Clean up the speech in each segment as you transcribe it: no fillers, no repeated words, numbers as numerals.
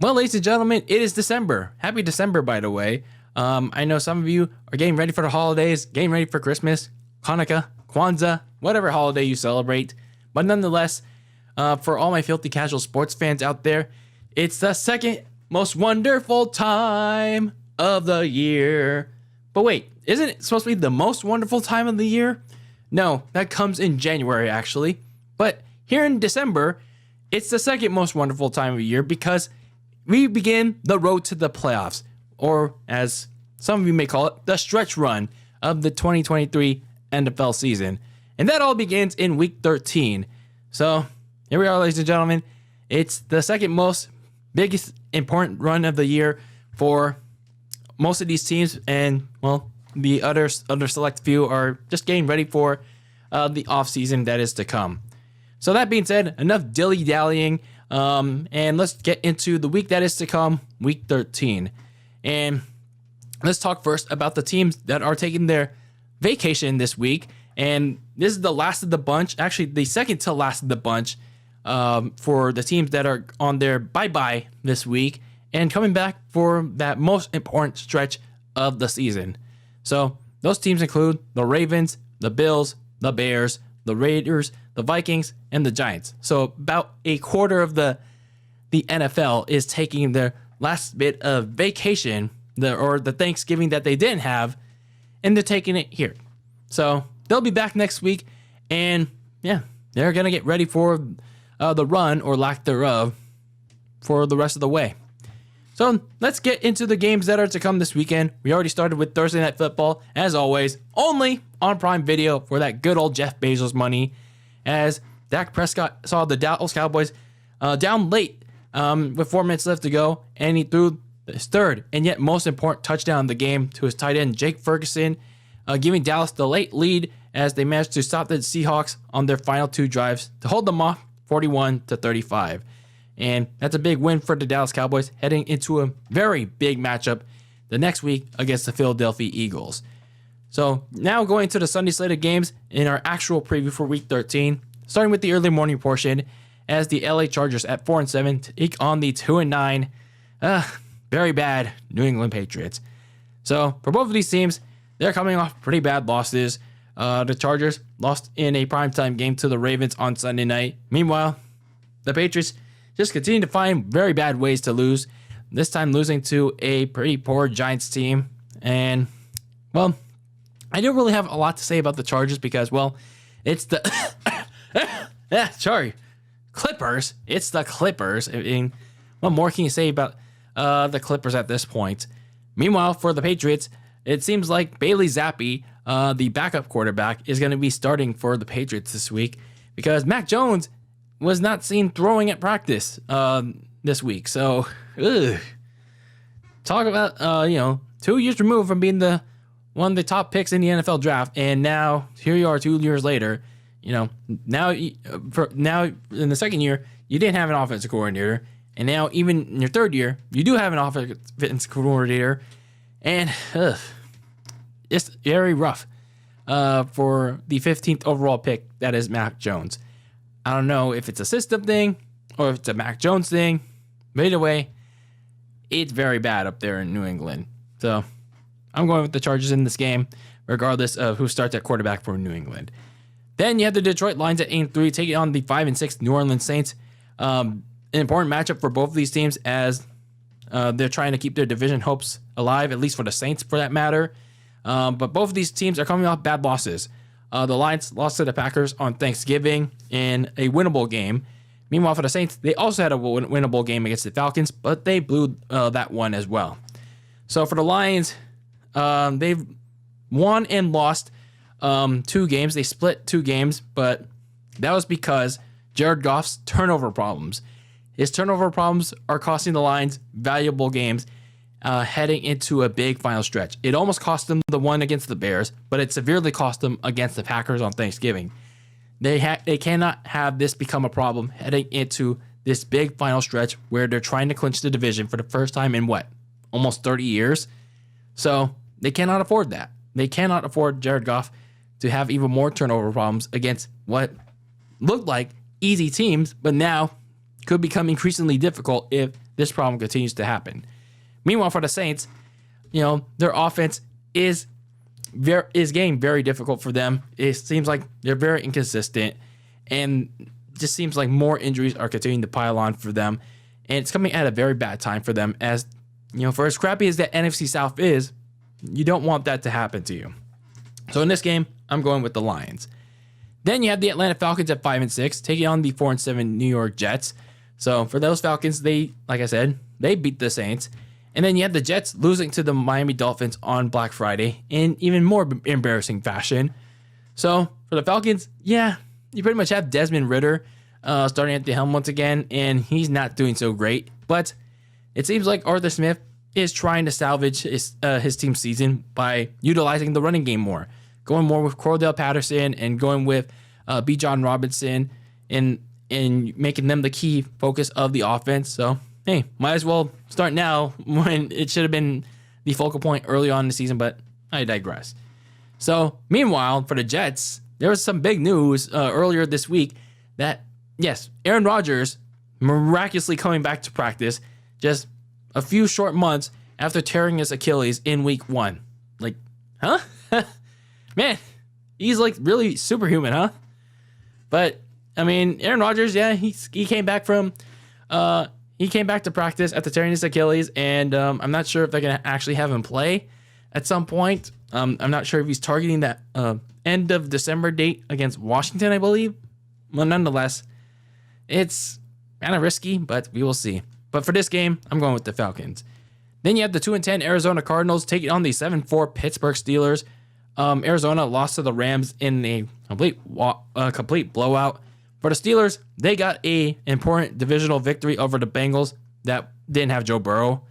Well, ladies and gentlemen, it is December. Happy December, by the way. I know some of you are getting ready for the holidays, getting ready for Christmas, Hanukkah, Kwanzaa, whatever holiday you celebrate. But nonetheless, for all my filthy casual sports fans out there, it's the second most wonderful time of the year. But wait, isn't it supposed to be the most wonderful time of the year? No, that comes in January, actually. But here in December, it's the second most wonderful time of year because we begin the road to the playoffs, or as some of you may call it, the stretch run of the 2023 NFL season. And that all begins in week 13. So here we are, ladies and gentlemen. It's the second most biggest important run of the year for most of these teams. And, well, the other select few are just getting ready for the offseason that is to come. So that being said, enough dilly-dallying. And let's get into the week that is to come, week 13. And let's talk first about the teams that are taking their vacation this week. And this is the last of the bunch, actually the second to last of the bunch for the teams that are on their bye-bye this week and coming back for that most important stretch of the season. So those teams include the Ravens, the Bills, the Bears, the Raiders, the Vikings, and the Giants. So about a quarter of the NFL is taking their last bit of vacation, or the Thanksgiving that they didn't have, and they're taking it here. So they'll be back next week, and yeah, they're going to get ready for the run, or lack thereof, for the rest of the way. So let's get into the games that are to come this weekend. We already started with Thursday Night Football, as always, only on Prime Video for that good old Jeff Bezos money, as Dak Prescott saw the Dallas Cowboys down late with 4 minutes left to go, and he threw his third and yet most important touchdown of the game to his tight end, Jake Ferguson, giving Dallas the late lead as they managed to stop the Seahawks on their final 2 drives to hold them off 41-35. And that's a big win for the Dallas Cowboys heading into a very big matchup the next week against the Philadelphia Eagles. So now going to the Sunday slate of games in our actual preview for week 13, starting with the early morning portion as the LA Chargers at 4-7 take on the 2-9, very bad New England Patriots. So for both of these teams, they're coming off pretty bad losses. The Chargers lost in a primetime game to the Ravens on Sunday night. Meanwhile, the Patriots just continue to find very bad ways to lose, this time losing to a pretty poor Giants team. And, well, I don't really have a lot to say about the Chargers because, well, it's the Clippers. It's the Clippers. I mean, what more can you say about the Clippers at this point? Meanwhile, for the Patriots, it seems like Bailey Zappi, the backup quarterback, is going to be starting for the Patriots this week because Mac Jones was not seen throwing at practice this week. So, talk about 2 years removed from being one of the top picks in the NFL draft, and now here you are 2 years later. Now in the second year you didn't have an offensive coordinator, and now even in your third year you do have an offensive coordinator, and it's very rough for the 15th overall pick that is Mac Jones. I don't know if it's a system thing or if it's a Mac Jones thing, but either way, it's very bad up there in New England. So I'm going with the Chargers in this game, regardless of who starts at quarterback for New England. Then you have the Detroit Lions at 8-3 taking on the 5-6 New Orleans Saints. An important matchup for both of these teams as they're trying to keep their division hopes alive, at least for the Saints for that matter. But both of these teams are coming off bad losses. The Lions lost to the Packers on Thanksgiving in a winnable game. Meanwhile, for the Saints, they also had a winnable game against the Falcons, but they blew that one as well. So for the Lions, they've won and lost 2 games. They split 2 games, but that was because Jared Goff's turnover problems. His turnover problems are costing the Lions valuable games heading into a big final stretch. It almost cost them the one against the Bears, but it severely cost them against the Packers on Thanksgiving. They cannot have this become a problem heading into this big final stretch where they're trying to clinch the division for the first time in almost 30 years. So they cannot afford that. They cannot afford Jared Goff to have even more turnover problems against what looked like easy teams, but now could become increasingly difficult if this problem continues to happen. Meanwhile, for the Saints, their offense is getting very difficult for them. It seems like they're very inconsistent, and just seems like more injuries are continuing to pile on for them, and it's coming at a very bad time for them. As for as crappy as that NFC South is, you don't want that to happen to you. So in this game, I'm going with the Lions. Then you have the Atlanta Falcons at 5-6, taking on the 4-7 New York Jets. So for those Falcons, like I said, they beat the Saints. And then you have the Jets losing to the Miami Dolphins on Black Friday in even more embarrassing fashion. So for the Falcons, you pretty much have Desmond Ridder starting at the helm once again, and he's not doing so great. But it seems like Arthur Smith is trying to salvage his team's season by utilizing the running game more, going more with Cordell Patterson and going with B. John Robinson and making them the key focus of the offense. So, hey, might as well start now when it should have been the focal point early on in the season, but I digress. So, meanwhile, for the Jets, there was some big news earlier this week that, yes, Aaron Rodgers miraculously coming back to practice just a few short months after tearing his Achilles in week 1. Like, huh? Man, he's like really superhuman, huh? But I mean, Aaron Rodgers, he came back from he came back to practice after tearing his Achilles, and I'm not sure if they're gonna actually have him play at some point. I'm not sure if he's targeting that end of December date against Washington, I believe. Well, nonetheless, it's kind of risky, but we will see. But for this game, I'm going with the Falcons. Then you have the 2-10 Arizona Cardinals taking on the 7-4 Pittsburgh Steelers. Arizona lost to the Rams in a complete blowout. For the Steelers, they got a important divisional victory over the Bengals that didn't have Joe Burrow.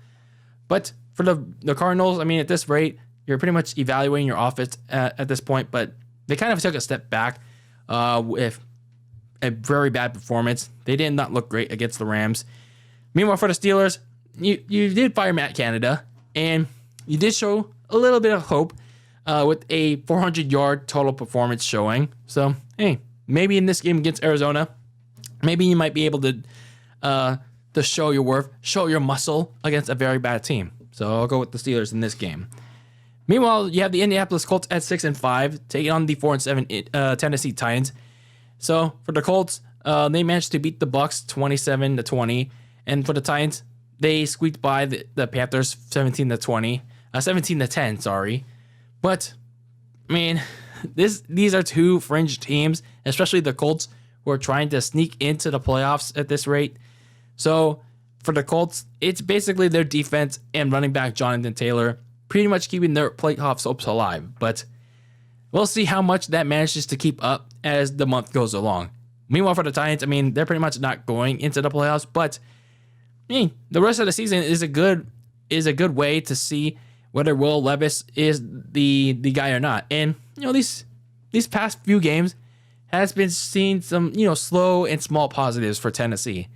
But for the Cardinals, I mean, at this rate, you're pretty much evaluating your offense at this point. But they kind of took a step back with a very bad performance. They did not look great against the Rams. Meanwhile, for the Steelers, you did fire Matt Canada, and you did show a little bit of hope with a 400-yard total performance showing. So, hey, maybe in this game against Arizona, maybe you might be able to show your worth, show your muscle against a very bad team. So I'll go with the Steelers in this game. Meanwhile, you have the Indianapolis Colts at 6-5, taking on the 4-7 Tennessee Titans. So for the Colts, they managed to beat the Bucs 27-20. And for the Titans, they squeaked by the Panthers 17-10, sorry. But, I mean, these are two fringe teams, especially the Colts, who are trying to sneak into the playoffs at this rate. So, for the Colts, it's basically their defense and running back Jonathan Taylor pretty much keeping their playoff hopes alive. But we'll see how much that manages to keep up as the month goes along. Meanwhile, for the Titans, I mean, they're pretty much not going into the playoffs, but the rest of the season is a good way to see whether Will Levis is the guy or not. And these past few games has been seeing some slow and small positives for Tennessee.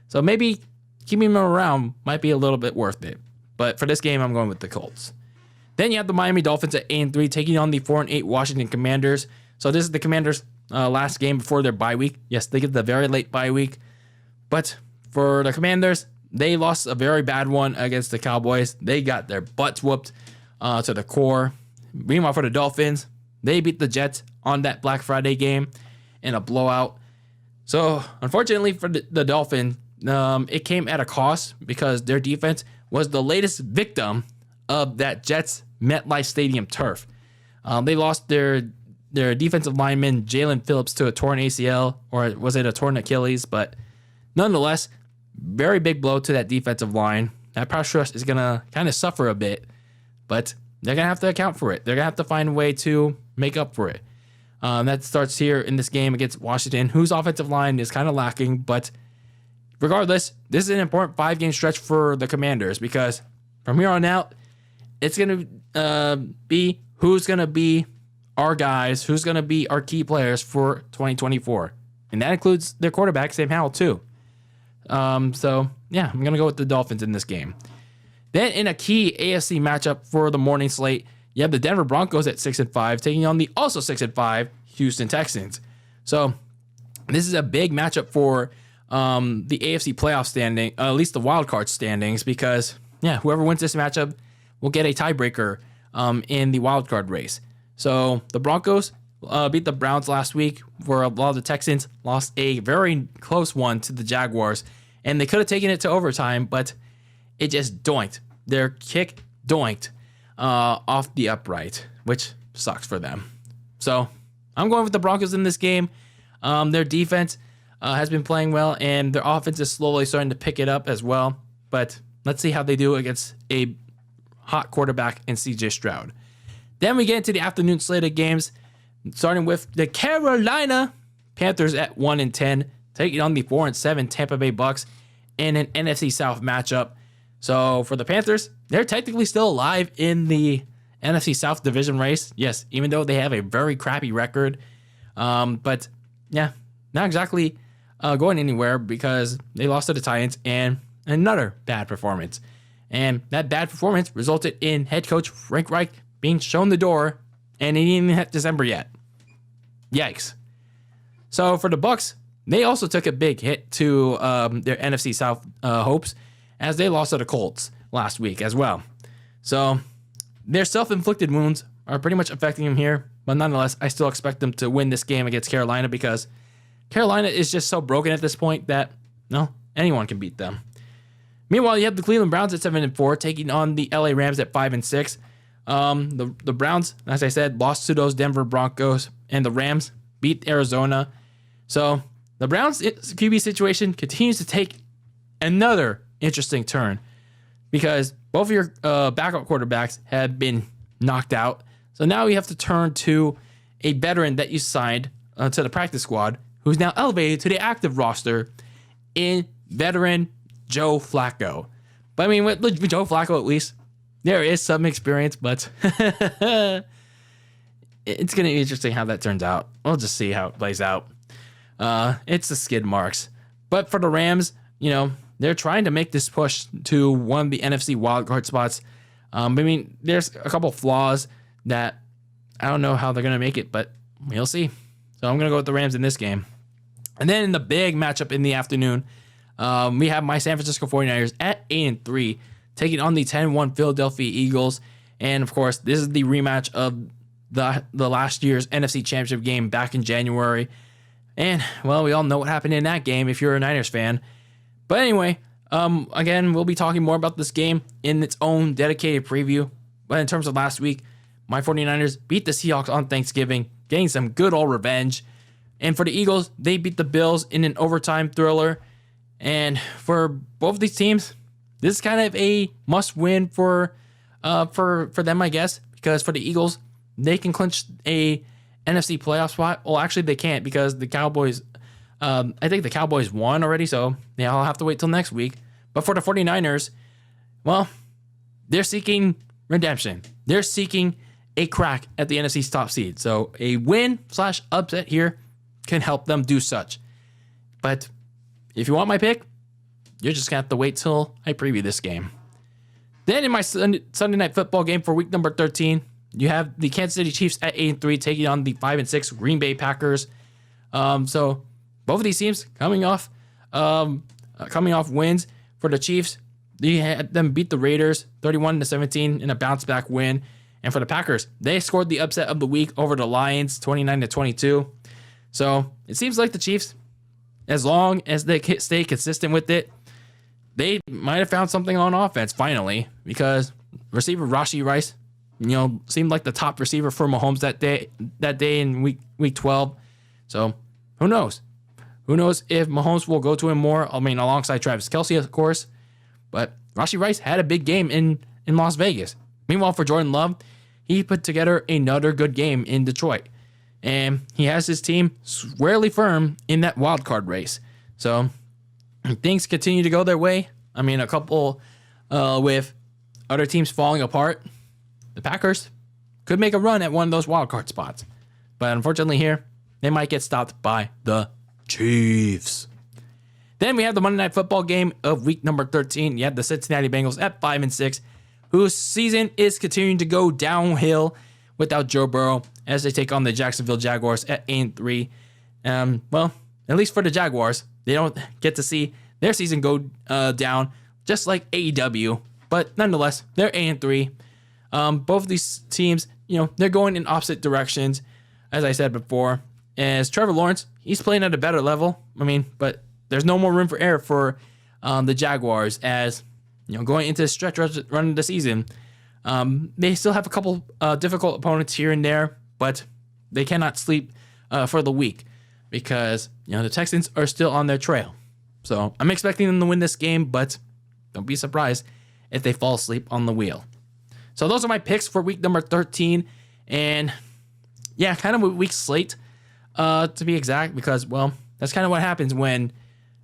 So maybe keeping him around might be a little bit worth it. But for this game, I'm going with the Colts. Then you have the Miami Dolphins at 8-3 taking on the 4-8 Washington Commanders. So this is the Commanders' last game before their bye week. Yes, they get the very late bye week. But for the Commanders, they lost a very bad one against the Cowboys. They got their butts whooped to the core. Meanwhile, for the Dolphins, they beat the Jets on that Black Friday game in a blowout. So, unfortunately for the Dolphins, it came at a cost because their defense was the latest victim of that Jets MetLife Stadium turf. They lost their defensive lineman, Jalen Phillips, to a torn ACL, or was it a torn Achilles? But nonetheless, very big blow to that defensive line. That pass rush is going to kind of suffer a bit, but they're going to have to account for it. They're going to have to find a way to make up for it. That starts here in this game against Washington, whose offensive line is kind of lacking. But regardless, this is an important 5-game stretch for the Commanders because from here on out, it's going to be who's going to be our guys, who's going to be our key players for 2024. And that includes their quarterback, Sam Howell, too. So, yeah, I'm going to go with the Dolphins in this game. Then in a key AFC matchup for the morning slate, you have the Denver Broncos at 6-5 taking on the also 6-5 Houston Texans. So, this is a big matchup for the AFC playoff standing, at least the wild card standings, because whoever wins this matchup will get a tiebreaker in the wild card race. So the Broncos beat the Browns last week, while the Texans lost a very close one to the Jaguars, and they could have taken it to overtime, but it just doinked. Their kick doinked off the upright, which sucks for them. So I'm going with the Broncos in this game. Their defense has been playing well, and their offense is slowly starting to pick it up as well. But let's see how they do against a hot quarterback in CJ Stroud. Then we get into the afternoon slate of games, starting with the Carolina Panthers at 1-10, taking on the 4-7 Tampa Bay Bucks in an NFC South matchup. So for the Panthers, they're technically still alive in the NFC South division race. Yes, even though they have a very crappy record. But not exactly going anywhere because they lost to the Titans and another bad performance. And that bad performance resulted in head coach Frank Reich being shown the door, and he didn't even hit December yet. Yikes. So for the Bucks, they also took a big hit to their NFC South hopes as they lost to the Colts last week as well. So their self-inflicted wounds are pretty much affecting them here, but nonetheless, I still expect them to win this game against Carolina because Carolina is just so broken at this point that anyone can beat them. Meanwhile, you have the Cleveland Browns at 7-4 taking on the LA Rams at 5-6. The Browns, as I said, lost to those Denver Broncos, and the Rams beat Arizona. So the Browns' QB situation continues to take another interesting turn because both of your backup quarterbacks have been knocked out. So now you have to turn to a veteran that you signed to the practice squad, who's now elevated to the active roster in veteran Joe Flacco. But I mean, with Joe Flacco, at least there is some experience, but it's going to be interesting how that turns out. We'll just see how it plays out. It's the skid marks. But for the Rams, they're trying to make this push to one of the NFC wildcard spots. I mean, there's a couple flaws that I don't know how they're going to make it, but we'll see. So I'm going to go with the Rams in this game. And then in the big matchup in the afternoon, we have my San Francisco 49ers at 8-3, taking on the 10-1 Philadelphia Eagles. And of course, this is the rematch of the last year's NFC Championship game back in January. And, well, we all know what happened in that game if you're a Niners fan. But anyway, again, we'll be talking more about this game in its own dedicated preview. But in terms of last week, my 49ers beat the Seahawks on Thanksgiving, getting some good old revenge. And for the Eagles, they beat the Bills in an overtime thriller. And for both of these teams, this is kind of a must-win for them, I guess, because for the Eagles, they can clinch a NFC playoff spot. Well, actually, they can't because the Cowboys, I think the Cowboys won already, so I'll have to wait till next week. But for the 49ers, well, they're seeking redemption. They're seeking a crack at the NFC's top seed. So a win/upset here can help them do such. But if you want my pick, you're just going to have to wait till I preview this game. Then in my Sunday night football game for week number 13, you have the Kansas City Chiefs at 8-3 taking on the 5-6 Green Bay Packers. So both of these teams coming off wins. For the Chiefs, they had them beat the Raiders 31-17 in a bounce back win. And for the Packers, they scored the upset of the week over the Lions 29-22. So it seems like the Chiefs, as long as they stay consistent with it, they might have found something on offense finally, because receiver Rashee Rice, seemed like the top receiver for Mahomes that day in week 12. So who knows? Who knows if Mahomes will go to him more? I mean, alongside Travis Kelce, of course. But Rashee Rice had a big game in Las Vegas. Meanwhile, for Jordan Love, he put together another good game in Detroit. And he has his team squarely firm in that wild card race. So things continue to go their way. I mean, a couple with other teams falling apart. The Packers could make a run at one of those wild card spots. But unfortunately here, they might get stopped by the Chiefs. Then we have the Monday Night Football game of week number 13. You have the Cincinnati Bengals at 5-6, whose season is continuing to go downhill without Joe Burrow as they take on the Jacksonville Jaguars at 8-3. Well, at least for the Jaguars, they don't get to see their season go down, just like AEW. But nonetheless, they're 8-3. Both of these teams, they're going in opposite directions, as I said before. As Trevor Lawrence, he's playing at a better level. But there's no more room for error for the Jaguars, as going into the stretch run of the season. They still have a couple difficult opponents here and there, but they cannot sleep for the week because the Texans are still on their trail. So I'm expecting them to win this game, but don't be surprised if they fall asleep on the wheel. So those are my picks for week number 13, and yeah, kind of a weak slate to be exact, because that's kind of what happens when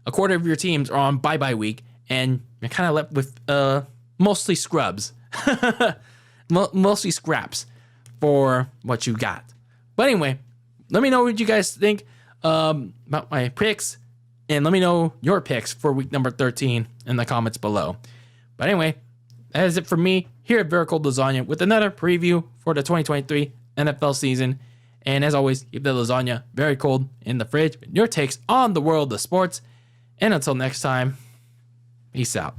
a quarter of your teams are on bye week and you're kind of left with mostly scrubs. Mostly scraps for what you got. But anyway, let me know what you guys think about my picks, and let me know your picks for week number 13 in the comments below. But anyway, that is it for me here at Very Cold Lasagna with another preview for the 2023 NFL season. And as always, keep the lasagna very cold in the fridge with your takes on the world of sports. And until next time, peace out.